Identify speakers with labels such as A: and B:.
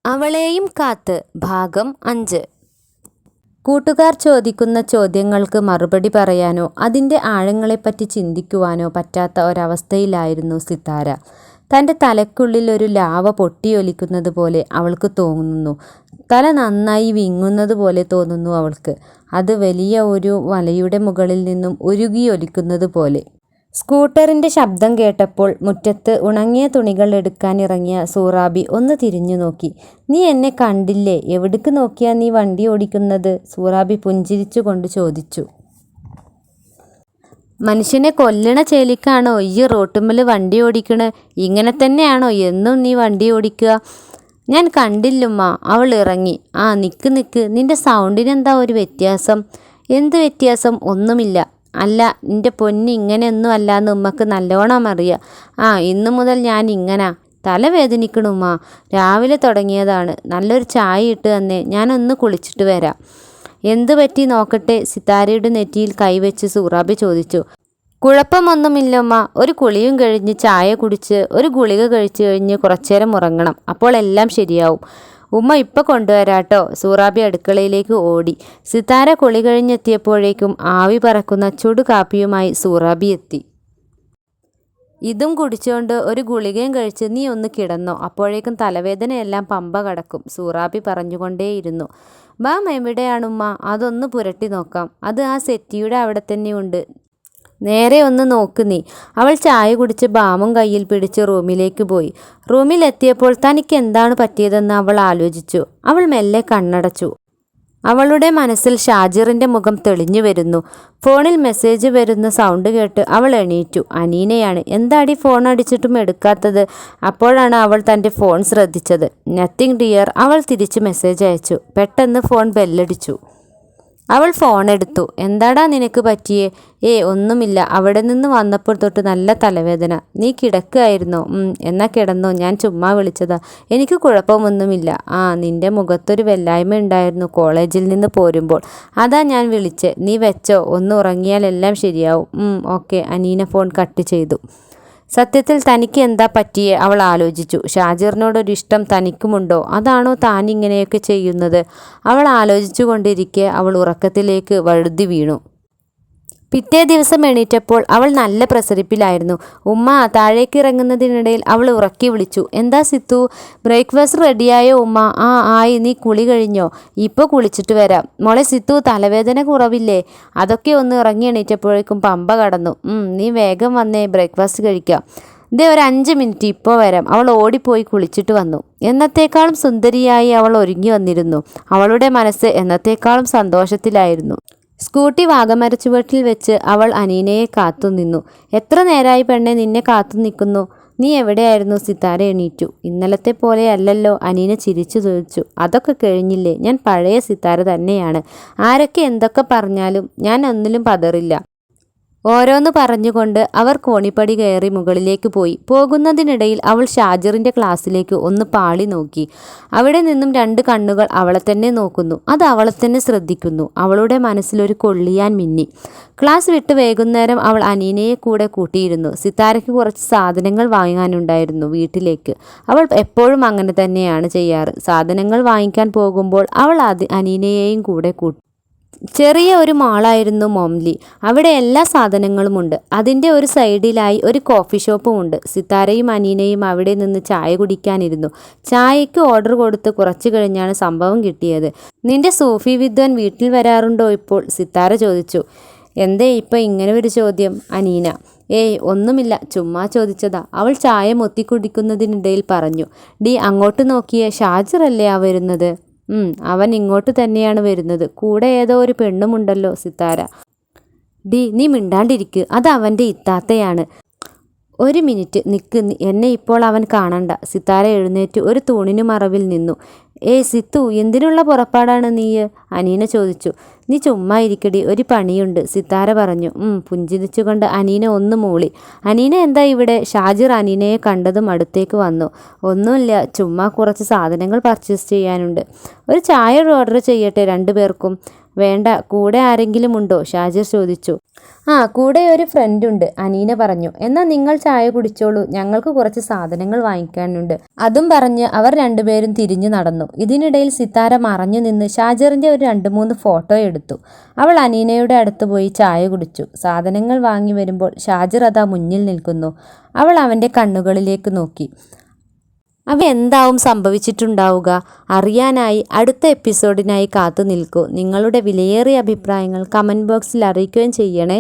A: അവളെയും കാത്ത് ഭാഗം 5. കൂട്ടുകാർ ചോദിക്കുന്ന ചോദ്യങ്ങൾക്ക് മറുപടി പറയാനോ അതിൻ്റെ ആഴങ്ങളെപ്പറ്റി ചിന്തിക്കുവാനോ പറ്റാത്ത ഒരവസ്ഥയിലായിരുന്നു സിത്താര. തൻ്റെ തലയ്ക്കുള്ളിൽ ഒരു ലാവ പൊട്ടിയൊലിക്കുന്നത് പോലെ അവൾക്ക് തോന്നുന്നു. തല നന്നായി വിങ്ങുന്നത് പോലെ തോന്നുന്നു അവൾക്ക്. അത് വലിയ ഒരു വലയുടെ മുകളിൽ നിന്നും ഉരുകിയൊലിക്കുന്നത് പോലെ. സ്കൂട്ടറിൻ്റെ ശബ്ദം കേട്ടപ്പോൾ മുറ്റത്ത് ഉണങ്ങിയ തുണികൾ എടുക്കാനിറങ്ങിയ സൂറാബി ഒന്ന് തിരിഞ്ഞു നോക്കി. "നീ എന്നെ കണ്ടില്ലേ? എവിടേക്ക് നോക്കിയാ നീ വണ്ടി ഓടിക്കുന്നത്?" സൂറാബി പുഞ്ചിരിച്ചുകൊണ്ട് ചോദിച്ചു. "മനുഷ്യനെ കൊല്ലണ ചേലിക്കാണോ ഈ റോട്ടുമ്മൽ വണ്ടി ഓടിക്കണേ? ഇങ്ങനെ തന്നെയാണോ എന്നും നീ വണ്ടി ഓടിക്കുക?" "ഞാൻ കണ്ടില്ലുമ്മ." അവൾ ഇറങ്ങി. "ആ നിക്ക് നിന്റെ സൗണ്ടിനെന്താ ഒരു വ്യത്യാസം?" "എന്ത് വ്യത്യാസം?" "ഒന്നുമില്ല." "അല്ല നിൻ്റെ പൊന്ന് ഇങ്ങനെയൊന്നും അല്ലാന്ന് ഉമ്മക്ക് നല്ലോണം അറിയാം." "ആ ഇന്നു മുതൽ ഞാൻ ഇങ്ങനാ. തലവേദനിക്കണുമ്മ. രാവിലെ തുടങ്ങിയതാണ്. നല്ലൊരു ചായ ഇട്ട് തന്നേ, ഞാനൊന്ന് കുളിച്ചിട്ട് വരാം." "എന്ത് പറ്റി നോക്കട്ടെ?" സിത്താരയുടെ നെറ്റിയിൽ കൈവച്ച് സൂറാബി ചോദിച്ചു. "കുഴപ്പമൊന്നുമില്ല ഉമ്മ. ഒരു കുളിയും കഴിഞ്ഞ് ചായ കുടിച്ച് ഒരു ഗുളിക കഴിച്ചു കഴിഞ്ഞ് കുറച്ചേരം ഉറങ്ങണം. അപ്പോൾ എല്ലാം ശരിയാവും." "ഉമ്മ ഇപ്പം കൊണ്ടുവരാട്ടോ." സൂറാബി അടുക്കളയിലേക്ക് ഓടി. സിത്താര കുളി കഴിഞ്ഞെത്തിയപ്പോഴേക്കും ആവി പറക്കുന്ന ചുടു കാപ്പിയുമായി സൂറാബി എത്തി. "ഇതും കുടിച്ചുകൊണ്ട് ഒരു ഗുളികയും കഴിച്ച് നീ ഒന്ന് കിടന്നോ. അപ്പോഴേക്കും തലവേദനയെല്ലാം പമ്പ കടക്കും." സൂറാബി പറഞ്ഞുകൊണ്ടേയിരുന്നു. "ബാം എവിടെയാണുമ്മ? അതൊന്ന് പുരട്ടി നോക്കാം." "അത് ആ സെറ്റിയുടെ അവിടെ തന്നെയുണ്ട്. നേരെ ഒന്ന് നോക്ക് നീ." അവൾ ചായ കുടിച്ച് ബാമും കയ്യിൽ പിടിച്ച് റൂമിലേക്ക് പോയി. റൂമിലെത്തിയപ്പോൾ തനിക്ക് എന്താണ് പറ്റിയതെന്ന് അവൾ ആലോചിച്ചു. അവൾ മെല്ലെ കണ്ണടച്ചു. അവളുടെ മനസ്സിൽ ഷാജിറിൻ്റെ മുഖം തെളിഞ്ഞു വരുന്നു. ഫോണിൽ മെസ്സേജ് വരുന്ന സൗണ്ട് കേട്ട് അവൾ എണീറ്റു. അനീനയാണ്. "എന്താടി ഫോൺ അടിച്ചിട്ടും എടുക്കാത്തത്?" അപ്പോഴാണ് അവൾ തൻ്റെ ഫോൺ ശ്രദ്ധിച്ചത്. "Nothing dear." അവൾ തിരിച്ച് മെസ്സേജ് അയച്ചു. പെട്ടെന്ന് ഫോൺ ബെല്ലടിച്ചു. അവൾ ഫോൺ എടുത്തു. "എന്താടാ നിനക്ക് പറ്റിയേ?" ഒന്നുമില്ല. അവിടെ നിന്ന് വന്നപ്പോൾ തൊട്ട് നല്ല തലവേദന." "നീ കിടക്കുകയായിരുന്നോ?" എന്നാ കിടന്നോ, ഞാൻ ചുമ്മാ വിളിച്ചതാ. എനിക്ക് കുഴപ്പമൊന്നുമില്ല." "ആ നിൻ്റെ മുഖത്തൊരു വെല്ലായ്മ ഉണ്ടായിരുന്നു കോളേജിൽ നിന്ന് പോരുമ്പോൾ. അതാ ഞാൻ വിളിച്ചേ. നീ വെച്ചോ, ഒന്ന് ഉറങ്ങിയാൽ എല്ലാം ശരിയാവും." ഓക്കെ." അനീന ഫോൺ കട്ട് ചെയ്തു. സത്യത്തിൽ തനിക്ക് എന്താ പറ്റിയേ? അവൾ ആലോചിച്ചു. ഷാജിറിനോടൊരിഷ്ടം തനിക്കുമുണ്ടോ? അതാണോ താൻ ഇങ്ങനെയൊക്കെ ചെയ്യുന്നത്? അവൾ ആലോചിച്ചു കൊണ്ടിരിക്കെ അവൾ ഉറക്കത്തിലേക്ക് വഴുതി വീണു. പിറ്റേ ദിവസം എണീറ്റപ്പോൾ അവൾ നല്ല പ്രസരിപ്പിലായിരുന്നു. "ഉമ്മ." താഴേക്ക് ഇറങ്ങുന്നതിനിടയിൽ അവൾ ഉറക്കി വിളിച്ചു. "എന്താ സിത്തു? ബ്രേക്ക്ഫാസ്റ്റ് റെഡിയായോ ഉമ്മ?" "ആ ആയി. നീ കുളി കഴിഞ്ഞോ?" "ഇപ്പോൾ കുളിച്ചിട്ട് വരാം." "മോളെ സിത്തു, തലവേദന കുറവില്ലേ?" "അതൊക്കെ ഒന്ന് ഇറങ്ങി എണീറ്റപ്പോഴേക്കും പമ്പ കടന്നു." നീ വേഗം വന്നേ, ബ്രേക്ക്ഫാസ്റ്റ് കഴിക്കാം." "ദേ ഒരു 5 മിനിറ്റ്, ഇപ്പോൾ വരാം." അവൾ ഓടിപ്പോയി കുളിച്ചിട്ട് വന്നു. എന്നത്തേക്കാളും സുന്ദരിയായി അവൾ ഒരുങ്ങി വന്നിരുന്നു. അവളുടെ മനസ്സ് എന്നത്തേക്കാളും സന്തോഷത്തിലായിരുന്നു. സ്കൂട്ടി വാഗമരച്ചുവട്ടിൽ വെച്ച് അവൾ അനീനയെ കാത്തുനിന്നു. "എത്ര നേരമായി പെണ്ണെ നിന്നെ കാത്തു നിൽക്കുന്നു. നീ എവിടെയായിരുന്നു?" സിത്താര എണീറ്റു. "ഇന്നലത്തെ പോലെ അല്ലല്ലോ." അനീന ചിരിച്ചു ചോദിച്ചു. "അതൊക്കെ കഴിഞ്ഞില്ലേ? ഞാൻ പഴയ സിത്താര തന്നെയാണ്. ആരൊക്കെ എന്തൊക്കെ പറഞ്ഞാലും ഞാൻ ഒന്നിലും പതറില്ല." ഓരോന്ന് പറഞ്ഞുകൊണ്ട് അവർ കോണിപ്പടി കയറി മുകളിലേക്ക് പോയി. പോകുന്നതിനിടയിൽ അവൾ ഷാജിറിൻ്റെ ക്ലാസ്സിലേക്ക് ഒന്ന് പാളി നോക്കി. അവിടെ നിന്നും 2 കണ്ണുകൾ അവളെ തന്നെ നോക്കുന്നു. അത് അവളെ തന്നെ ശ്രദ്ധിക്കുന്നു. അവളുടെ മനസ്സിലൊരു കൊള്ളിയാൻ മിന്നി. ക്ലാസ് വിട്ട് വൈകുന്നേരം അവൾ അനീനയെ കൂടെ കൂട്ടിയിരുന്നു. സിത്താരയ്ക്ക് കുറച്ച് സാധനങ്ങൾ വാങ്ങാനുണ്ടായിരുന്നു വീട്ടിലേക്ക്. അവൾ എപ്പോഴും അങ്ങനെ തന്നെയാണ് ചെയ്യാറ്. സാധനങ്ങൾ വാങ്ങിക്കാൻ പോകുമ്പോൾ അവൾ അനീനയെയും കൂടെ കൂട്ടി. ചെറിയ ഒരു മാളായിരുന്നു മൊംലി. അവിടെ എല്ലാ സാധനങ്ങളുമുണ്ട്. അതിൻ്റെ ഒരു സൈഡിലായി ഒരു കോഫി ഷോപ്പുമുണ്ട്. സിത്താരയും അനീനയും അവിടെ നിന്ന് ചായ കുടിക്കാനിരുന്നു. ചായയ്ക്ക് ഓർഡർ കൊടുത്ത് കുറച്ചു കഴിഞ്ഞാണ് സംഭവം കിട്ടിയത്. "നിന്റെ സൂഫി വിദ്വാൻ വീട്ടിൽ വരാറുണ്ടോ ഇപ്പോൾ?" സിത്താര ചോദിച്ചു. "എന്തേ ഇപ്പം ഇങ്ങനെ ഒരു ചോദ്യം?" അനീന. ഒന്നുമില്ല, ചുമ്മാ ചോദിച്ചതാ." അവൾ ചായ മൊത്തിക്കുടിക്കുന്നതിനിടയിൽ പറഞ്ഞു. "ഡി അങ്ങോട്ട് നോക്കിയേ, ഷാജിറല്ലേ ആ വരുന്നത്?" അവൻ ഇങ്ങോട്ട് തന്നെയാണ് വരുന്നത്. കൂടെ ഏതോ ഒരു പെണ്ണുമുണ്ടല്ലോ." സിത്താര. "ഡി നീ മിണ്ടാണ്ടിരിക്ക്. അത് അവൻ്റെ ഇത്താത്തയാണ്." "ഒരു മിനിറ്റ് നിക്ക്, എന്നെ ഇപ്പോൾ അവൻ കാണണ്ട." സിത്താര എഴുന്നേറ്റ് ഒരു തൂണിനു മറവിൽ നിന്നു. സിത്തു, എന്തിനുള്ള പുറപ്പാടാണ് നീ?" അനീന ചോദിച്ചു. "നീ ചുമ്മാ ഇരിക്കടി, ഒരു പണിയുണ്ട്." സിത്താര പറഞ്ഞു. പുഞ്ചിരിച്ചുകൊണ്ട് അനീന ഒന്ന് മൂളി. "അനീന എന്താ ഇവിടെ?" ഷാജിർ അനീനയെ കണ്ടതും അടുത്തേക്ക് വന്നു. "ഒന്നുമില്ല, ചുമ്മാ കുറച്ച് സാധനങ്ങൾ പർച്ചേസ് ചെയ്യാനുണ്ട്." "ഒരു ചായ ഓർഡർ ചെയ്യട്ടെ 2 പേർക്കും?" വേണ്ട, കൂടെ ആരെങ്കിലും ഉണ്ടോ? ഷാജിർ ചോദിച്ചു. കൂടെ ഒരു ഫ്രണ്ടുണ്ട്, അനീന പറഞ്ഞു. എന്നാൽ നിങ്ങൾ ചായ കുടിച്ചോളൂ, ഞങ്ങൾക്ക് കുറച്ച് സാധനങ്ങൾ വാങ്ങിക്കാനുണ്ട്. അതും പറഞ്ഞ് അവർ രണ്ടുപേരും തിരിഞ്ഞു നടന്നു. ഇതിനിടയിൽ സിത്താര മറഞ്ഞു നിന്ന് ഷാജിറിൻ്റെ ഒരു 2-3 ഫോട്ടോ എടുത്തു. അവൾ അനീനയുടെ അടുത്ത് പോയി ചായ കുടിച്ചു. സാധനങ്ങൾ വാങ്ങി വരുമ്പോൾ ഷാജിർ അതാ മുന്നിൽ നിൽക്കുന്നു. അവൾ അവൻ്റെ കണ്ണുകളിലേക്ക് നോക്കി. അവ എന്താവും സംഭവിച്ചിട്ടുണ്ടാവുക? അറിയാനായി അടുത്ത എപ്പിസോഡിനായി കാത്തു നിൽക്കൂ. നിങ്ങളുടെ വിലയേറിയ അഭിപ്രായങ്ങൾ കമൻറ്റ് ബോക്സിൽ അറിയിക്കുകയും ചെയ്യണേ.